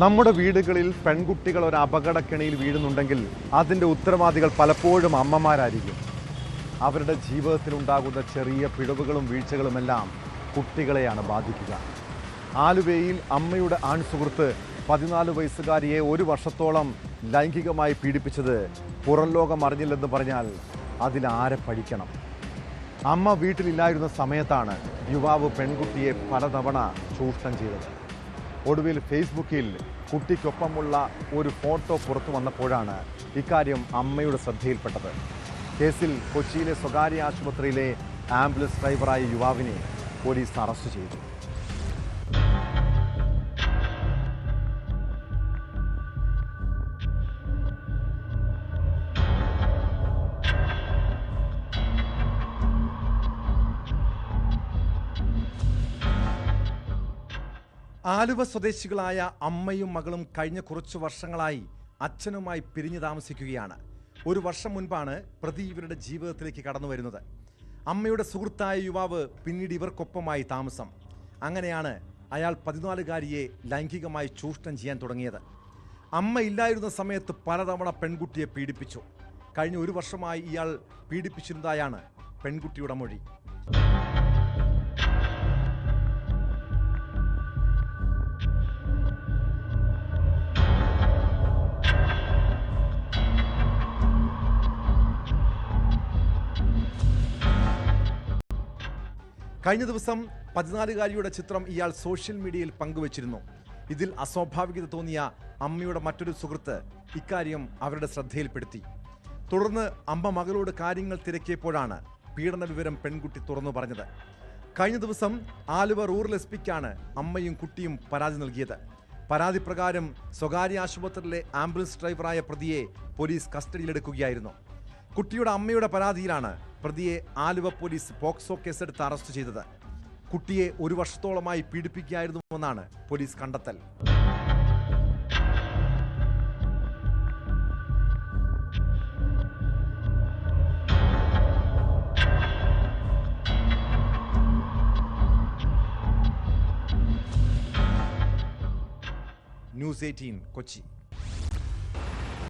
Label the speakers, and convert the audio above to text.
Speaker 1: നമ്മുടെ വീടുകളിൽ പെൺകുട്ടികൾ ഒരു അപകടക്കെണിയിൽ വീഴുന്നുണ്ടെങ്കിൽ അതിൻ്റെ ഉത്തരവാദികൾ പലപ്പോഴും അമ്മമാരായിരിക്കും. അവരുടെ ജീവിതത്തിലുണ്ടാകുന്ന ചെറിയ പിഴവുകളും വീഴ്ചകളുമെല്ലാം കുട്ടികളെയാണ് ബാധിക്കുക. ആലുവയിൽ അമ്മയുടെ ആൺസുഹൃത്ത് 14 വയസ്സുകാരിയെ 1 വർഷത്തോളം ലൈംഗികമായി പീഡിപ്പിച്ചത് പുറം ലോകം അറിഞ്ഞില്ലെന്ന് പറഞ്ഞാൽ അതിലാരെ പഠിക്കണം? അമ്മ വീട്ടിലില്ലായിരുന്ന സമയത്താണ് യുവാവ് പെൺകുട്ടിയെ പലതവണ ചൂഷണം ചെയ്തത്. ഒടുവിൽ ഫേസ്ബുക്കിൽ കുട്ടിക്കൊപ്പമുള്ള ഒരു ഫോട്ടോ പുറത്തു വന്നപ്പോഴാണ് ഇക്കാര്യം അമ്മയുടെ ശ്രദ്ധയിൽപ്പെട്ടത്. കേസിൽ കൊച്ചിയിലെ സ്വകാര്യ ആശുപത്രിയിലെ ആംബുലൻസ് ഡ്രൈവറായ യുവാവിനെ പോലീസ് അറസ്റ്റ് ചെയ്തു. ആലുവ സ്വദേശികളായ അമ്മയും മകളും കഴിഞ്ഞ കുറച്ചു വർഷങ്ങളായി അച്ഛനുമായി പിരിഞ്ഞു താമസിക്കുകയാണ്. 1 വർഷം മുൻപാണ് പ്രതി ഇവരുടെ ജീവിതത്തിലേക്ക് കടന്നു വരുന്നത്. അമ്മയുടെ സുഹൃത്തായ യുവാവ് പിന്നീട് ഇവർക്കൊപ്പമായി താമസം. അങ്ങനെയാണ് അയാൾ 14-കാരിയെ ലൈംഗികമായി ചൂഷണം ചെയ്യാൻ തുടങ്ങിയത്. അമ്മ ഇല്ലായിരുന്ന സമയത്ത് പലതവണ പെൺകുട്ടിയെ പീഡിപ്പിച്ചു. കഴിഞ്ഞ 1 വർഷമായി ഇയാൾ പീഡിപ്പിച്ചിരുന്നതായാണ് പെൺകുട്ടിയുടെ മൊഴി. കഴിഞ്ഞ ദിവസം 14-കാരിയുടെ ചിത്രം ഇയാൾ സോഷ്യൽ മീഡിയയിൽ പങ്കുവച്ചിരുന്നു. ഇതിൽ അസ്വാഭാവികത തോന്നിയ അമ്മയുടെ മറ്റൊരു സുഹൃത്ത് ഇക്കാര്യം അവരുടെ ശ്രദ്ധയിൽപ്പെടുത്തി. തുടർന്ന് അമ്മ മകളോട് കാര്യങ്ങൾ തിരക്കിയപ്പോഴാണ് പീഡന വിവരം പെൺകുട്ടി തുറന്നു പറഞ്ഞത്. കഴിഞ്ഞ ദിവസം ആലുവ റൂറൽ എസ്.പിക്കാണ് അമ്മയും കുട്ടിയും പരാതി നൽകിയത്. പരാതി പ്രകാരം സ്വകാര്യ ആശുപത്രിയിലെ ആംബുലൻസ് ഡ്രൈവറായ പ്രതിയെ പോലീസ് കസ്റ്റഡിയിലെടുക്കുകയായിരുന്നു. കുട്ടിയുടെ അമ്മയുടെ പരാതിയിലാണ് പ്രതിയെ ആലുവ പോലീസ് പോക്സോ കേസെടുത്ത് അറസ്റ്റ് ചെയ്തത്. കുട്ടിയെ 1 വർഷത്തോളമായി പീഡിപ്പിക്കുകയായിരുന്നുവെന്നാണ് പോലീസ് കണ്ടെത്തൽ. ന്യൂസ് 18 കൊച്ചി.